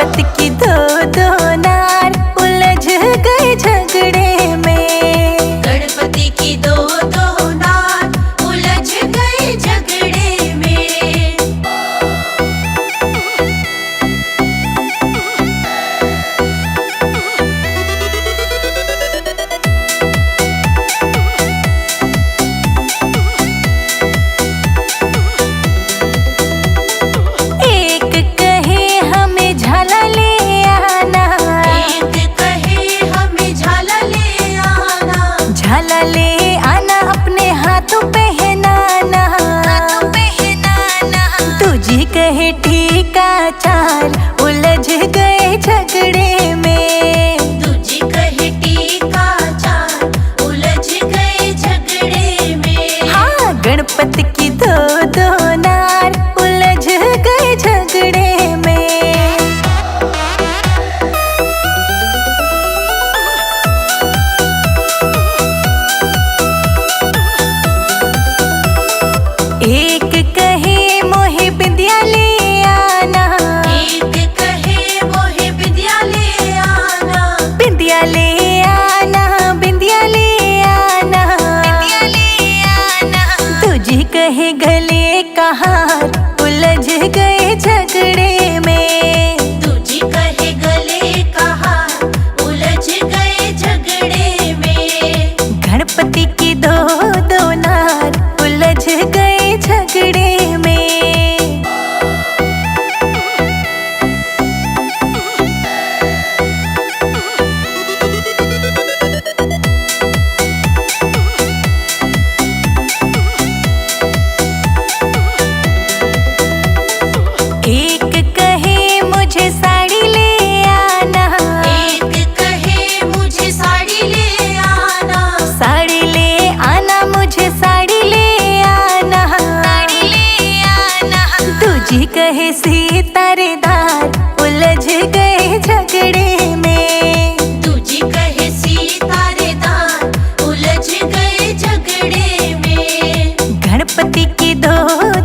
गणपति की दो दो नार उलझ गए झगड़े में। गणपति की दो दो नार उलझ गए झगड़े में। एक कहे हमें झाला ले आना, एक कहे हमें झाला ले आना, झाला ले आना अपने हाथों पहनाना, तुझी कहे ठीका चाल उलझ गए झगड़े में। तुझी कहे टीका चाल उलझ गए झगड़े में। हाँ, गणपति की दो दो नार उलझ गए झगड़े में। एक कहे मोहे बिंदिया ले आना, एक कहे मोहे विद्या ले आना, बिंदिया ले आना, बिंदिया ले आना, तुझी कहे गले का हार उलझ गए झगड़े में। तुझी कहे गले का हार उलझ गए झगड़े में। गणपति की दो दो नार उलझ गए झगड़े में। एक कहे मुझे साड़ी ले आना, एक कहे मुझे साड़ी ले आना, साड़ी ले आना, मुझे साड़ी ले आना, तुझी कहे सितारेदार उलझ गए झगड़े में। तुझी कहे सितारेदार उलझ गए झगड़े में। गणपति की दो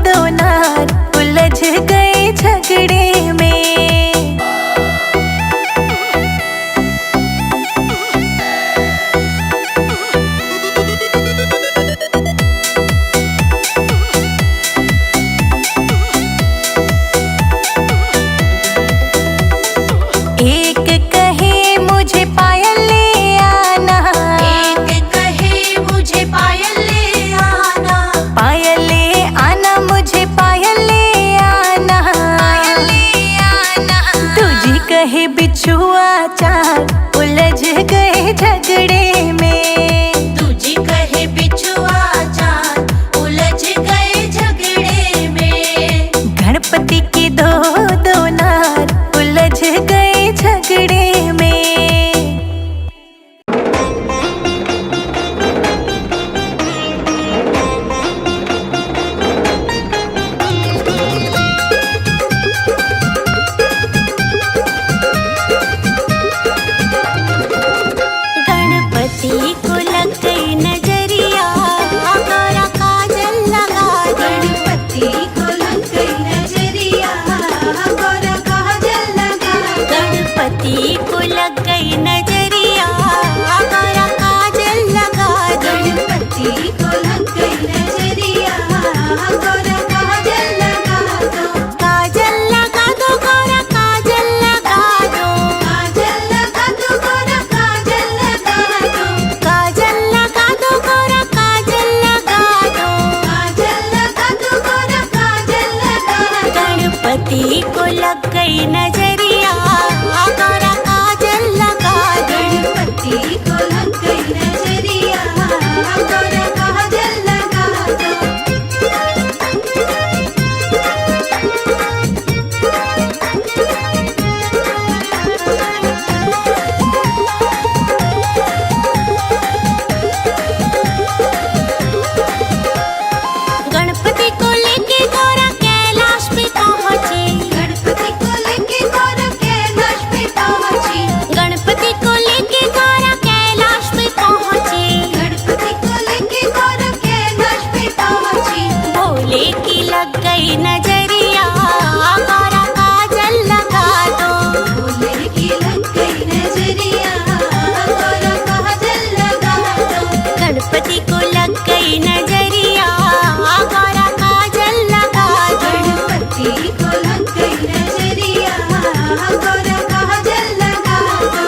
दो नार उलझ गए झगड़े में। एक कहे मुझे पायल ले आना, एक कहे मुझे पायल ले आना, पायल ले आना, मुझे पायल ले आना, तुझी कहे बिछुआ चार उलझ गए झगड़े में। तुझी कहे बिछुआ चार उलझ गए झगड़े में। गणपति की दो दो नार उलझ गए झगड़े में। गणपति को लग गई नजरिया, गोरा काजल लगा दो। गणपति को लग गई नजरिया, गोरा काजल लगा दो। गणपति को लग गई नजरिया, गोरा काजल लगा दो। गणपति को लग गई नजरिया, गोरा काजल लगा दो। काजल लगा दो, गोरा काजल लगा दो। काजल लगा दो, गोरा काजल लगा दो। काजल लगा दो, गोरा काजल लगा दो। काजल लगा दो, गोरा काजल लगा दो। गणपति को लग गई नजरिया, गोरा काजल लगा दो। गणपति को लग गई नजरिया, गोरा काजल लगा दो। गणपति को लेके गोरा कैलाश पे पहुँचे। गणपति को लेके को लग गई नजरिया गौरा काजल लगा दो।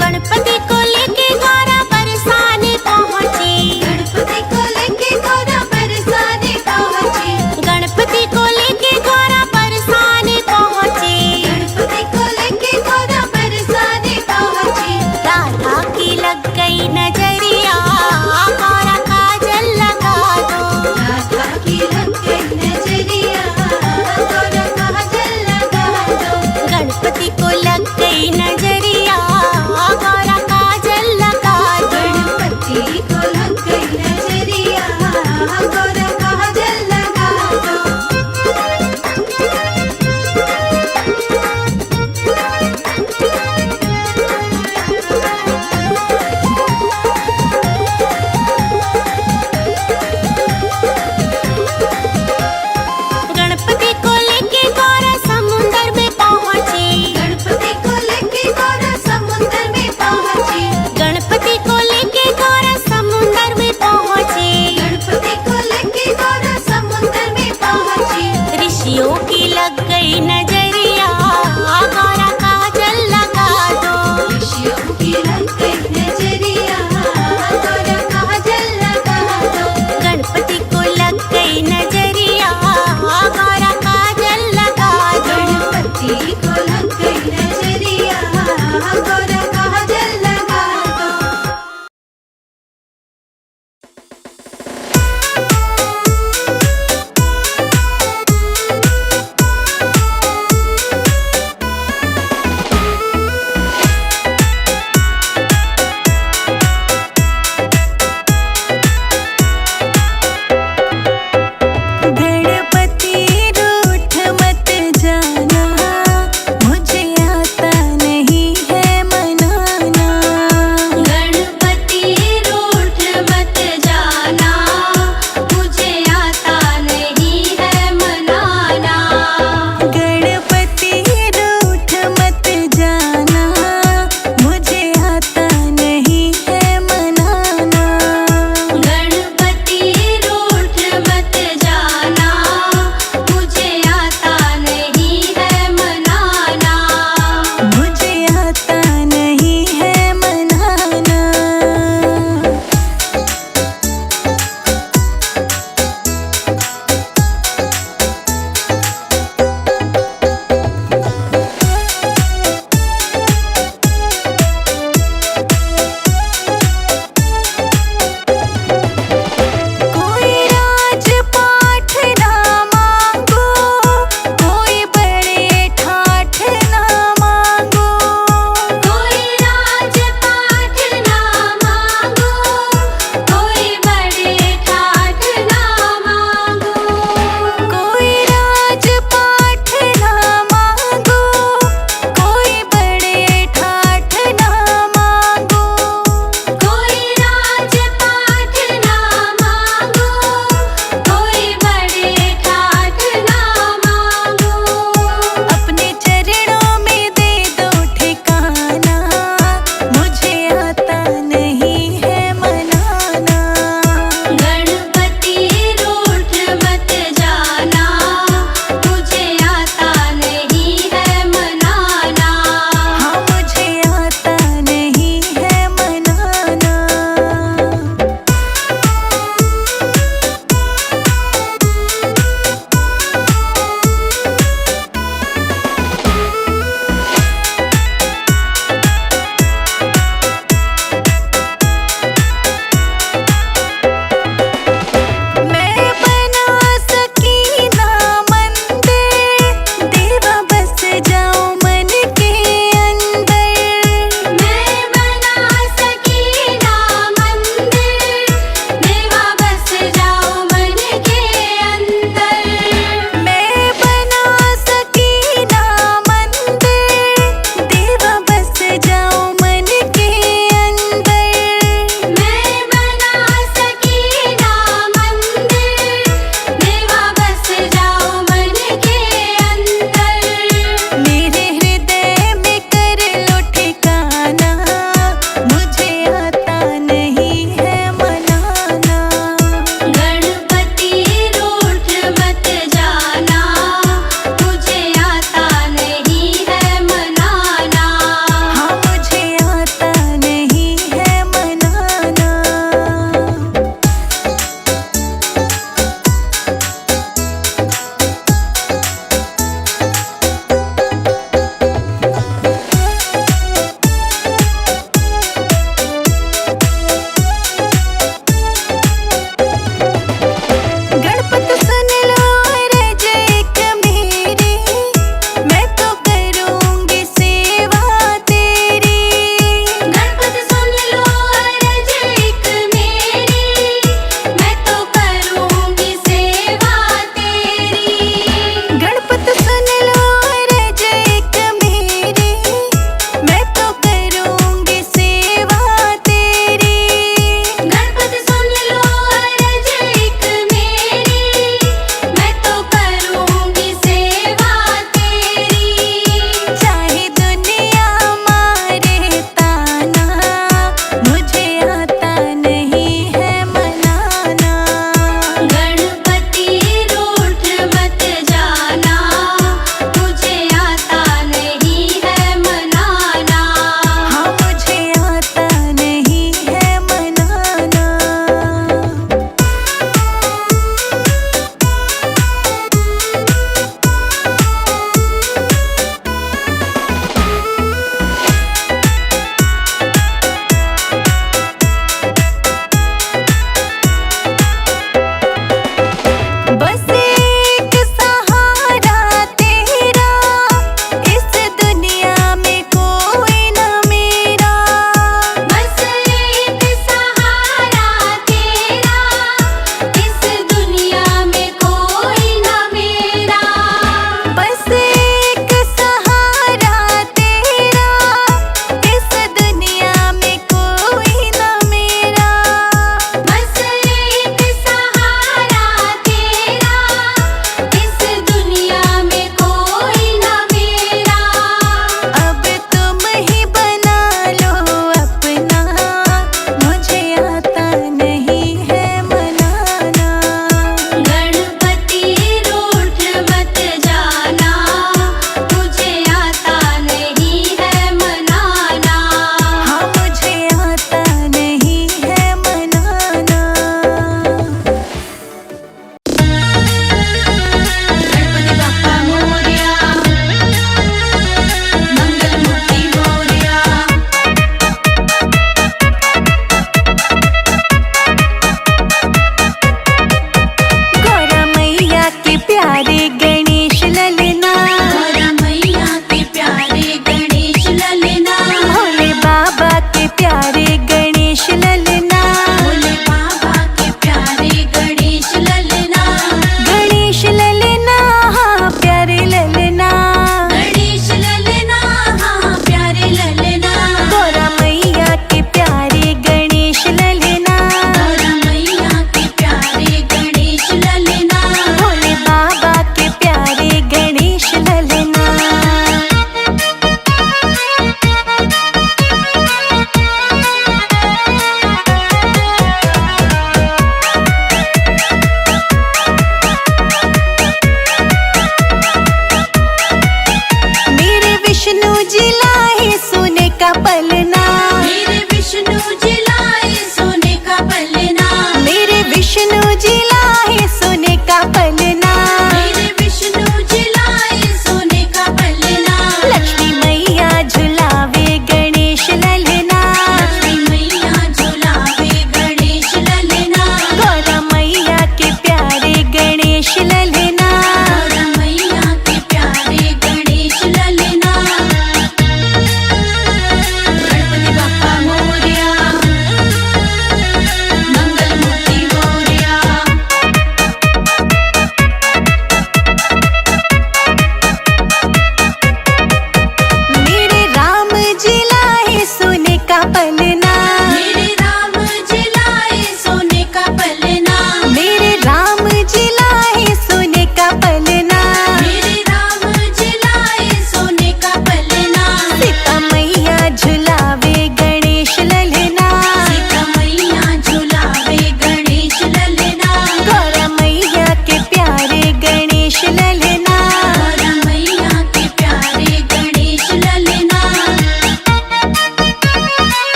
गणपति को लेके गौरा बरसाने पहुंची। गणपति को लेके गौरा बरसाने पहुंची। गणपति को लेके गौरा बरसाने पहुंची। गणपति को लेके गौरा बरसाने पहुंची। राधा की लग गई नजरिया गौरा काजल लगा दो। राधा की लग गई नजरिया गौरा काजल लगा दो। गणपति को लग गई नजरिया गौरा काजल लगा दो। गणपति को लग गई नजरिया गौरा काजल लगा दो। गणपति को लेके गौरा समुंदर में पहुंची। गणपति को लेके गौरा समुंदर में पहुंची। गणपति को लेके गौरा समुंदर में पहुंची। गणपति को लेके गौरा समुंदर में पहुंची। ऋषियों की लग गई नजर